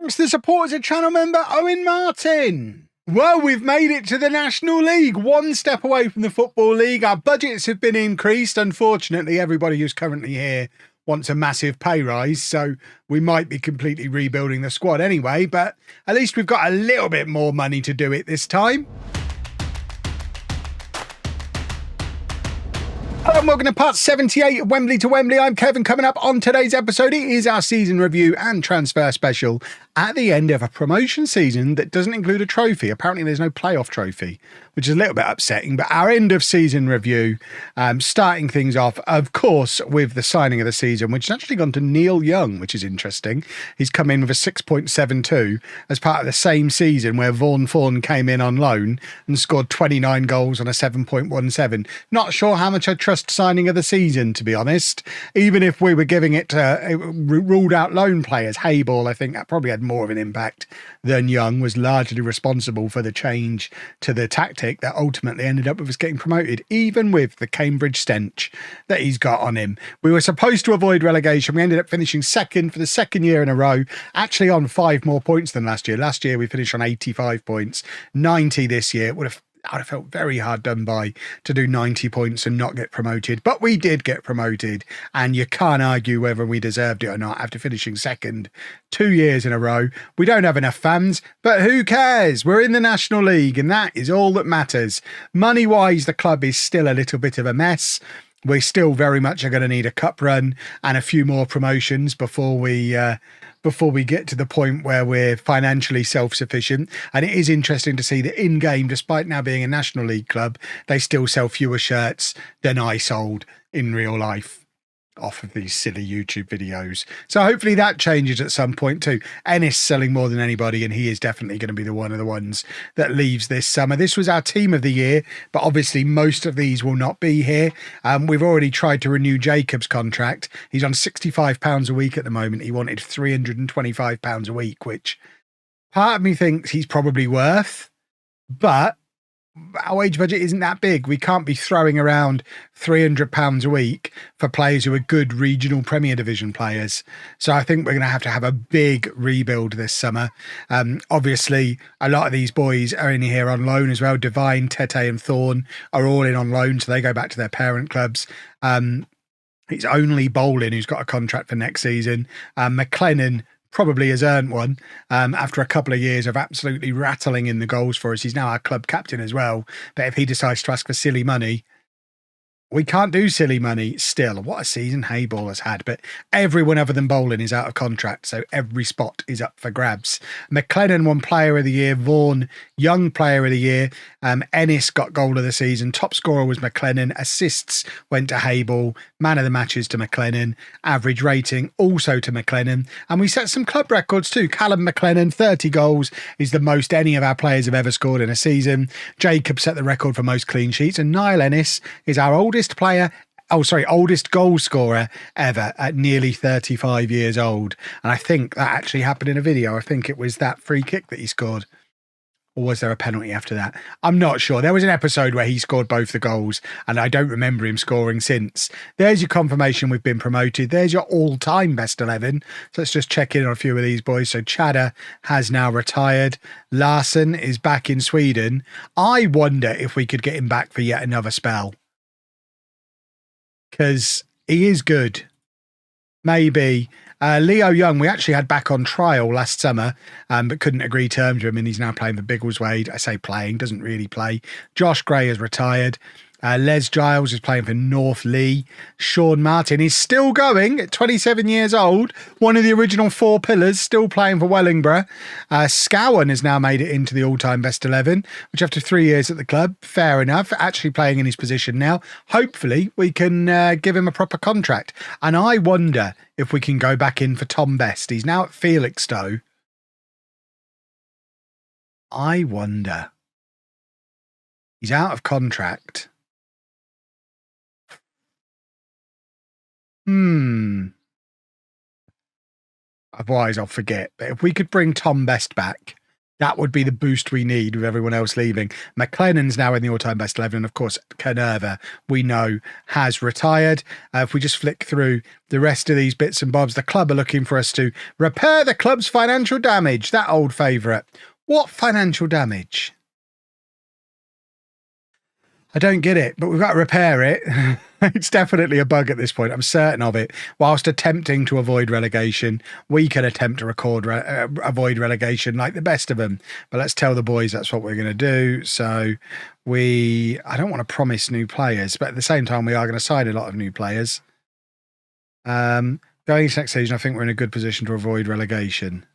It's the supporters of channel member Owen Martin. Well, we've made it to the National League, one step away from the Football League. Our budgets have been increased. Unfortunately, everybody who's currently here wants a massive pay rise, so we might be completely rebuilding the squad anyway, but at least we've got a little bit more money to do it this time. Hello and welcome to part 78 of Wembley to Wembley. I'm Kevin. Coming up on today's episode, it is our season review and transfer special at the end of a promotion season that doesn't include a trophy. Apparently there's no playoff trophy, which is a little bit upsetting, but our end of season review, starting things off, of course, with the signing of the season, which has actually gone to Neil Young, which is interesting. He's come in with a 6.72 as part of the same season where Vaughan Fawn came in on loan and scored 29 goals on a 7.17. Not sure how much I trust signing of the season, to be honest. Even if we were giving it to ruled out loan players, Hayball, I think that probably had more of an impact than Young, was largely responsible for the change to the tactic that ultimately ended up with us getting promoted, even with the Cambridge stench that he's got on him. We were supposed to avoid relegation. We ended up finishing second for the second year in a row, actually on 5 more points than last year. Last year we finished on 85 points, 90 this year. I'd have felt very hard done by to do 90 points and not get promoted, but we did get promoted, and you can't argue whether we deserved it or not after finishing second 2 years in a row. We don't have enough fans, but who cares? We're in the National League, and that is all that matters. Money-wise, the club is still a little bit of a mess. We still very much are going to need a cup run and a few more promotions before we get to the point where we're financially self-sufficient. And it is interesting to see that in-game, despite now being a National League club, they still sell fewer shirts than I sold in real life off of these silly YouTube videos. So hopefully that changes at some point too. Ennis selling more than anybody, and he is definitely going to be one of the ones that leaves this summer. This was our team of the year, but obviously most of these will not be here. We've already tried to renew Jacob's contract. He's on £65 a week at the moment. He wanted £325 a week, which part of me thinks he's probably worth, but our wage budget isn't that big. We can't be throwing around £300 a week for players who are good regional Premier Division players. So I think we're going to have a big rebuild this summer. Obviously, a lot of these boys are in here on loan as well. Devine, Tete and Thorne are all in on loan, so they go back to their parent clubs. It's only Bolin who's got a contract for next season. McLennan probably has earned one after a couple of years of absolutely rattling in the goals for us. He's now our club captain as well. But if he decides to ask for silly money, we can't do silly money still. What a season Hayball has had. But everyone other than Bolin is out of contract, so every spot is up for grabs. McLennan won Player of the Year. Vaughan, Young Player of the Year. Ennis got Goal of the Season. Top scorer was McLennan. Assists went to Hayball. Man of the matches to McLennan. Average rating also to McLennan. And we set some club records too. Callum McLennan, 30 goals, is the most any of our players have ever scored in a season. Jacob set the record for most clean sheets. And Niall Ennis is our oldest goal scorer ever at nearly 35 years old. And I think that actually happened in a video. I think it was that free kick that he scored. Or was there a penalty after that? I'm not sure. There was an episode where he scored both the goals, and I don't remember him scoring since. There's your confirmation we've been promoted. There's your all-time best 11. So let's just check in on a few of these boys. So Chadder has now retired. Larson is back in Sweden. I wonder if we could get him back for yet another spell, because he is good. Maybe. Leo Young, we actually had back on trial last summer, but couldn't agree terms with him, and he's now playing for Biggleswade. I say playing, doesn't really play. Josh Gray has retired. Les Giles is playing for North Lee. Sean Martin is still going at 27 years old. One of the original 4 pillars, still playing for Wellingborough. Scowen has now made it into the all-time best 11, which after 3 years at the club, fair enough, actually playing in his position now. Hopefully we can give him a proper contract. And I wonder if we can go back in for Tom Best. He's now at Felixstowe. I wonder. He's out of contract. Otherwise I'll forget. But if we could bring Tom Best back That would be the boost we need with everyone else leaving. McLennan's now in the all-time best 11. And of course, Canerva, we know, has retired. If we just flick through the rest of these bits and bobs, the club are looking for us to repair the club's financial damage. That old favourite. What financial damage? I don't get it, but we've got to repair it. It's definitely a bug at this point. I'm certain of it. Whilst attempting to avoid relegation, we can attempt to avoid relegation like the best of them. But let's tell the boys that's what we're going to do. So I don't want to promise new players, but at the same time, we are going to sign a lot of new players. Going into next season, I think we're in a good position to avoid relegation.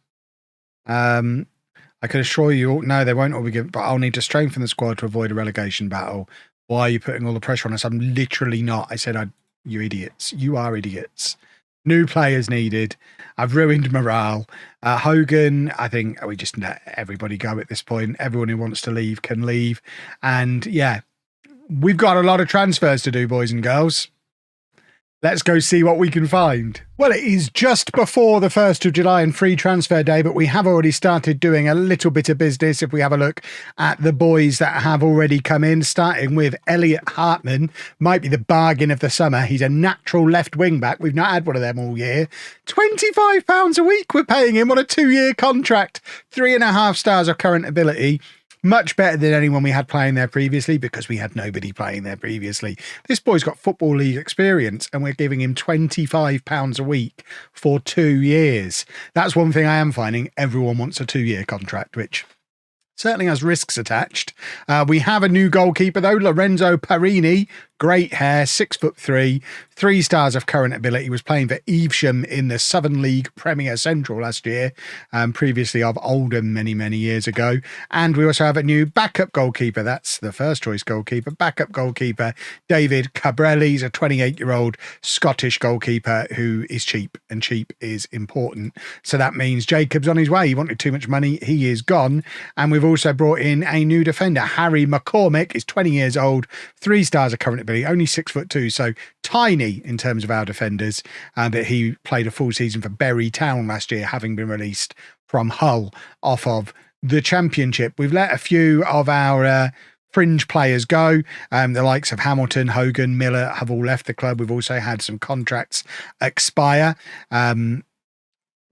I can assure you, no, they won't all be given, but I'll need to strengthen the squad to avoid a relegation battle. Why are you putting all the pressure on us? I'm literally not. I said, you idiots. You are idiots. New players needed. I've ruined morale. Hogan, I think we just let everybody go at this point. Everyone who wants to leave can leave. And yeah, we've got a lot of transfers to do, boys and girls. Let's go see what we can find. Well, it is just before the 1st of July and free transfer day, but we have already started doing a little bit of business. If we have a look at the boys that have already come in, starting with Elliot Hartman, might be the bargain of the summer. He's a natural left wing back. We've not had one of them all year. £25 a week we're paying him on a 2-year contract. 3.5 stars of current ability. Much better than anyone we had playing there previously because we had nobody playing there previously. This boy's got Football League experience and we're giving him £25 a week for 2 years. That's one thing I am finding. Everyone wants a 2-year contract, which certainly has risks attached. We have a new goalkeeper though, Lorenzo Parini. Great hair, 6'3", 3 stars of current ability, was playing for Evesham in the Southern League Premier Central last year, previously of Oldham many, many years ago. And we also have a new backup goalkeeper. That's the first choice goalkeeper. Backup goalkeeper, David Cabrelli. He's a 28-year-old Scottish goalkeeper who is cheap, and cheap is important. So that means Jacob's on his way. He wanted too much money. He is gone. And we've also brought in a new defender, Harry McCormick. He's 20 years old, 3 stars of current ability. Only 6'2", so tiny in terms of our defenders. But he played a full season for Bury Town last year, having been released from Hull off of the Championship. We've let a few of our fringe players go. The likes of Hamilton, Hogan, Miller have all left the club. We've also had some contracts expire.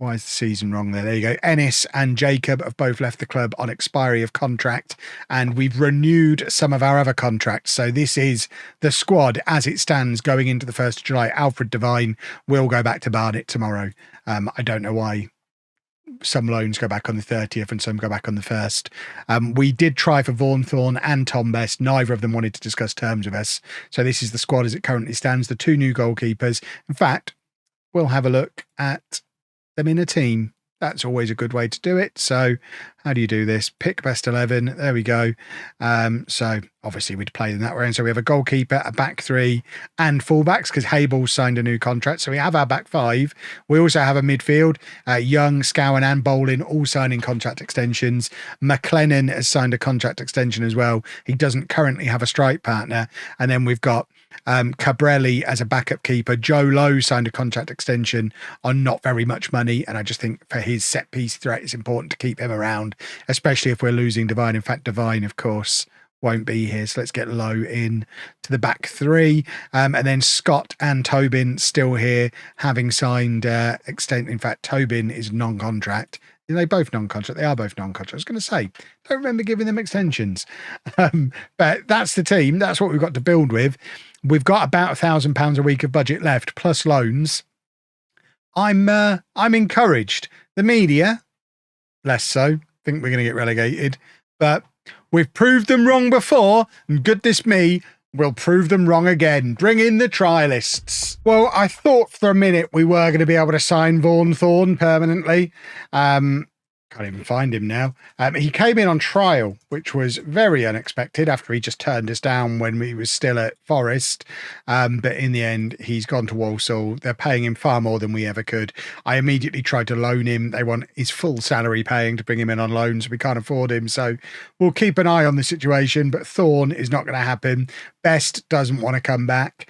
Why is the season wrong there? There you go. Ennis and Jacob have both left the club on expiry of contract, and we've renewed some of our other contracts. So this is the squad as it stands going into the 1st of July. Alfred Devine will go back to Barnet tomorrow. I don't know why some loans go back on the 30th and some go back on the 1st. We did try for Vaughan Thorne and Tom Best. Neither of them wanted to discuss terms with us. So this is the squad as it currently stands. The 2 new goalkeepers. In fact, we'll have a look at them in a team. That's always a good way to do it. So how do you do this? Pick best 11. There we go. So obviously we'd play in that way. And so we have a goalkeeper, a back 3 and fullbacks because Habel signed a new contract. So we have our back 5. We also have a midfield, Young, Scowen and Bolin all signing contract extensions. McLennan has signed a contract extension as well. He doesn't currently have a strike partner. And then we've got Cabrelli as a backup keeper. Joe Lowe signed a contract extension on not very much money, and I just think for his set piece threat it's important to keep him around, especially if we're losing Devine. In fact, Devine of course won't be here, so let's get Lowe in to the back 3, and then Scott and Tobin still here, having signed in fact Tobin is non-contract. Are they both non-contract? They are both non-contract. I was going to say, don't remember giving them extensions. But that's the team. That's what we've got to build with. We've got about £1,000 a week of budget left, plus loans. I'm encouraged. The media, less so. Think we're going to get relegated. But we've proved them wrong before, and goodness me, we'll prove them wrong again. Bring in the trialists. Well, I thought for a minute we were going to be able to sign Vaughan Thorne permanently. Can't even find him now. He came in on trial, which was very unexpected after he just turned us down when we was still at Forest. But in the end, he's gone to Walsall. They're paying him far more than we ever could. I immediately tried to loan him. They want his full salary paying to bring him in on loans. We can't afford him. So we'll keep an eye on the situation. But Thorne is not going to happen. Best doesn't want to come back.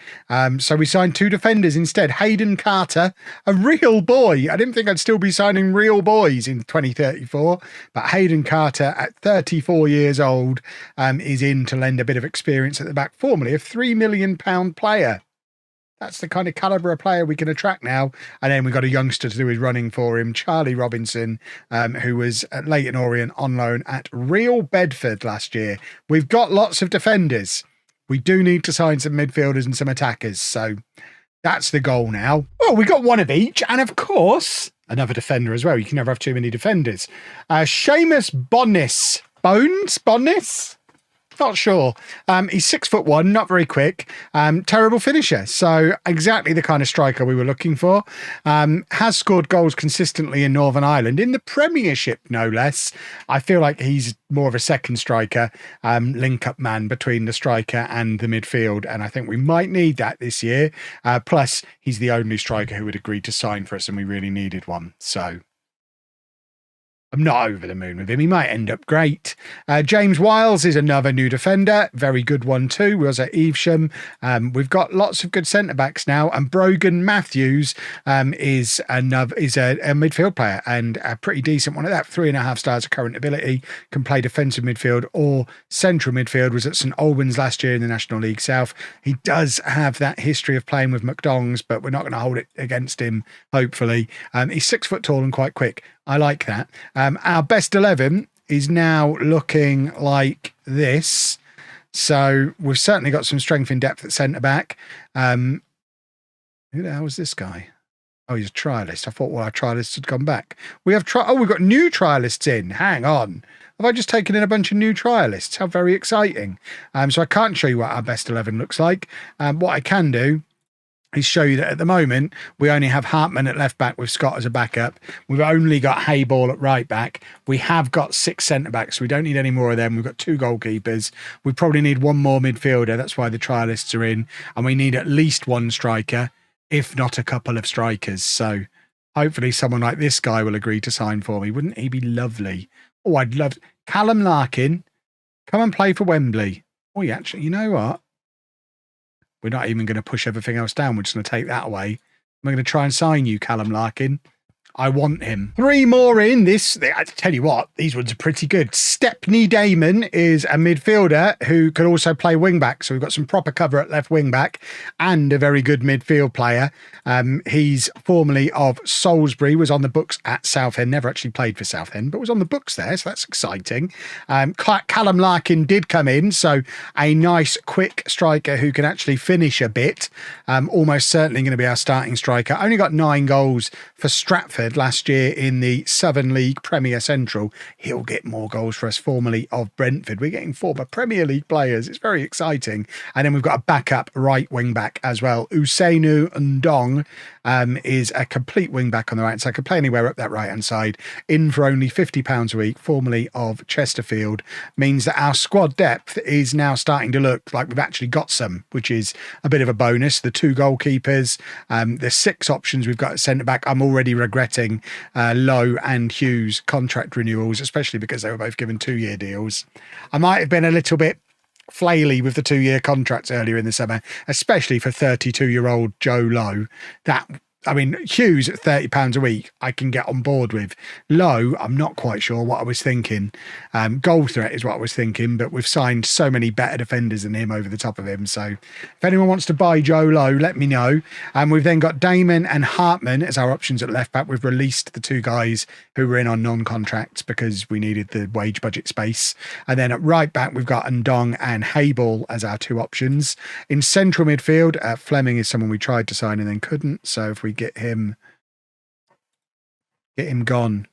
So we signed 2 defenders instead. Hayden Carter, a real boy. I didn't think I'd still be signing real boys in 2030. LOLLUJO34, but Hayden Carter at 34 years old is in to lend a bit of experience at the back, formerly a £3 million player. That's the kind of calibre of player we can attract now. And then we've got a youngster to do his running for him, Charlie Robinson, who was at Leyton Orient on loan at Real Bedford last year. We've got lots of defenders. We do need to sign some midfielders and some attackers. So that's the goal now. Well, we got one of each. And of course, another defender as well. You can never have too many defenders. Seamus Bonnis. Bonnis? Not sure. He's 6'1", not very quick. Terrible finisher. So exactly the kind of striker we were looking for. Has scored goals consistently in Northern Ireland, in the Premiership, no less. I feel like he's more of a second striker, link-up man between the striker and the midfield. And I think we might need that this year. Plus, he's the only striker who would agree to sign for us, and we really needed one. So I'm not over the moon with him. He might end up great. James Wiles is another new defender. Very good one too. Was at Evesham. We've got lots of good centre-backs now. And Brogan Matthews is a midfield player, and a pretty decent one at that. 3.5 stars of current ability. Can play defensive midfield or central midfield. Was at St Albans last year in the National League South. He does have that history of playing with McDonald's, but we're not going to hold it against him, hopefully. He's 6 foot tall and quite quick. I like that. Our best 11 is now looking like this. So we've certainly got some strength in depth at centre-back. Who the hell was this guy? Oh, he's a trialist. I thought our trialists had gone back. We've got new trialists in. Hang on. Have I just taken in a bunch of new trialists? How very exciting. So I can't show you what our best 11 looks like. What I can do is show you that at the moment we only have Hartman at left back with Scott as a backup. We've only got Hayball at right back. We have got 6 centre backs, so we don't need any more of them. We've got 2 goalkeepers. We probably need 1 more midfielder. That's why the trialists are in, and we need at least 1 striker, if not a couple of strikers. So hopefully someone like this guy will agree to sign for me. Wouldn't he be lovely? Oh, I'd love Callum Larkin. Come and play for Wembley. Oh, yeah, actually, you know what? We're not even going to push everything else down. We're just going to take that away. I'm going to try and sign you, Callum Larkin. I want him. 3 more in this. I tell you what, these ones are pretty good. Stepney Damon is a midfielder who can also play wing back. So we've got some proper cover at left wing back and a very good midfield player. He's formerly of Salisbury, was on the books at Southend, never actually played for Southend, but was on the books there. So that's exciting. Callum Larkin did come in. So a nice quick striker who can actually finish a bit. Almost certainly going to be our starting striker. Only got 9 goals for Stratford last year in the Southern League Premier Central. He'll get more goals for us, formerly of Brentford. We're getting former Premier League players. It's very exciting. And then we've got a backup right wing back as well. Usainu Ndong is a complete wing back on the right side. Could play anywhere up that right hand side. In for only £50 a week, formerly of Chesterfield. Means that our squad depth is now starting to look like we've actually got some, which is a bit of a bonus. The 2 goalkeepers, the 6 options we've got at centre back. I'm already regretting Lowe and Hughes contract renewals, especially because they were both given 2-year deals. I might have been a little bit flaily with the 2-year contracts earlier in the summer, especially for 32-year-old Joe Lowe. Hughes at £30 a week, I can get on board with. Lowe, I'm not quite sure what I was thinking. Goal threat is what I was thinking, but we've signed so many better defenders than him over the top of him. So if anyone wants to buy Joe Lowe, let me know. And we've then got Damon and Hartman as our options at left back. We've released the 2 guys who were in on non-contracts because we needed the wage budget space. And then at right back, we've got Ndong and Hayball as our 2 options. In central midfield, Fleming is someone we tried to sign and then couldn't. So if we get him gone,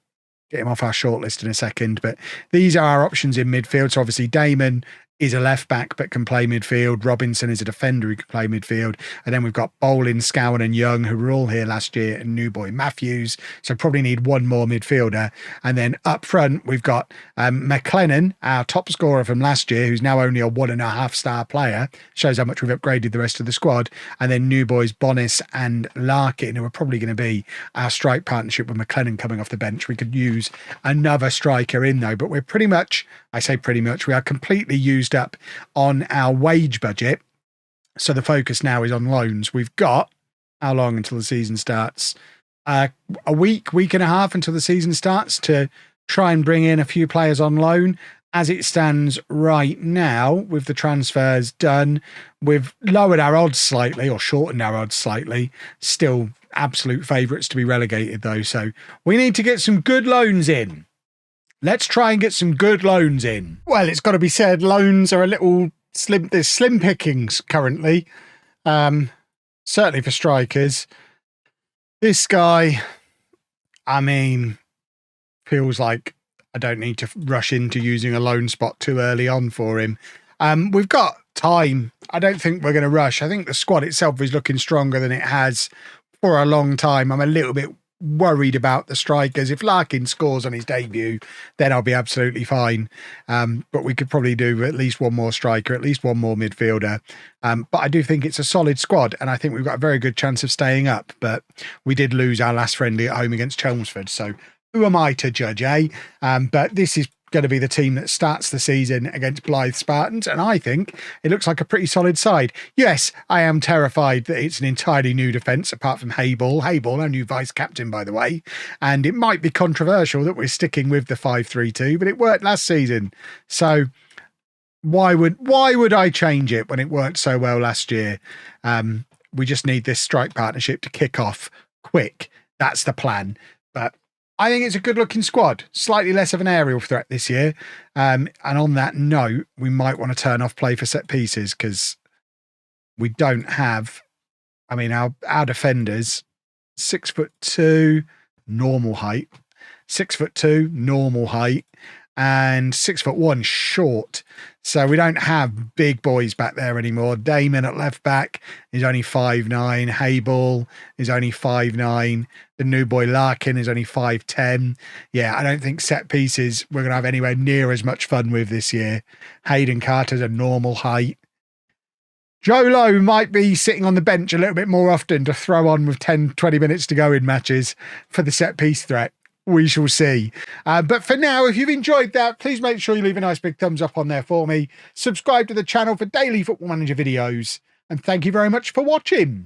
get him off our shortlist in a second. But these are our options in midfield. So obviously Damon is a left back but can play midfield. Robinson is a defender who can play midfield. And then we've got Bolin, Scowen and Young, who were all here last year, and New Boy Matthews. So probably need 1 more midfielder. And then up front, we've got McLennan, our top scorer from last year, who's now only a 1.5 star player. Shows how much we've upgraded the rest of the squad. And then New Boys, Bonnis and Larkin, who are probably going to be our strike partnership with McLennan coming off the bench. We could use another striker in though, but we're pretty much, I say pretty much, we are completely used up on our wage budget. So the focus now is on loans. We've got, how long until the season starts? A week and a half until the season starts to try and bring in a few players on loan. As it stands right now, with the transfers done, we've lowered our odds slightly, or shortened our odds slightly. Still absolute favourites to be relegated though, so we need to get some good loans in. Let's try and get some good loans in. Well, it's got to be said, loans are a little slim. There's slim pickings currently, certainly for strikers. This guy, I mean, feels like I don't need to rush into using a loan spot too early on for him. We've got time. I don't think we're going to rush. I think the squad itself is looking stronger than it has for a long time. I'm a little bit worried about the strikers. If Larkin scores on his debut, then I'll be absolutely fine. But we could probably do at least one more striker, at least one more midfielder. But I do think it's a solid squad, and I think we've got a very good chance of staying up. But we did lose our last friendly at home against Chelmsford, so who am I to judge, eh? But this is going to be the team that starts the season against Blythe Spartans, and I think it looks like a pretty solid side. Yes, I am terrified that it's an entirely new defence apart from Hayball, our new vice-captain, by the way, and it might be controversial that we're sticking with the 5-3-2, but it worked last season, so why would I change it when it worked so well last year? We just need this strike partnership to kick off quick. That's the plan. But I think it's a good-looking squad. Slightly less of an aerial threat this year. And on that note, we might want to turn off play for set pieces because we don't have... I mean, our defenders, 6'2", normal height. 6'2", normal height. And 6'1", short. So we don't have big boys back there anymore. Damon at left back is only 5'9". Hayball is only 5'9". The new boy Larkin is only 5'10". Yeah, I don't think set pieces we're going to have anywhere near as much fun with this year. Hayden Carter's a normal height. Joe Lowe might be sitting on the bench a little bit more often to throw on with 10, 20 minutes to go in matches for the set piece threat. We shall see. But for now, if you've enjoyed that, please make sure you leave a nice big thumbs up on there for me. Subscribe to the channel for daily Football Manager videos. And thank you very much for watching.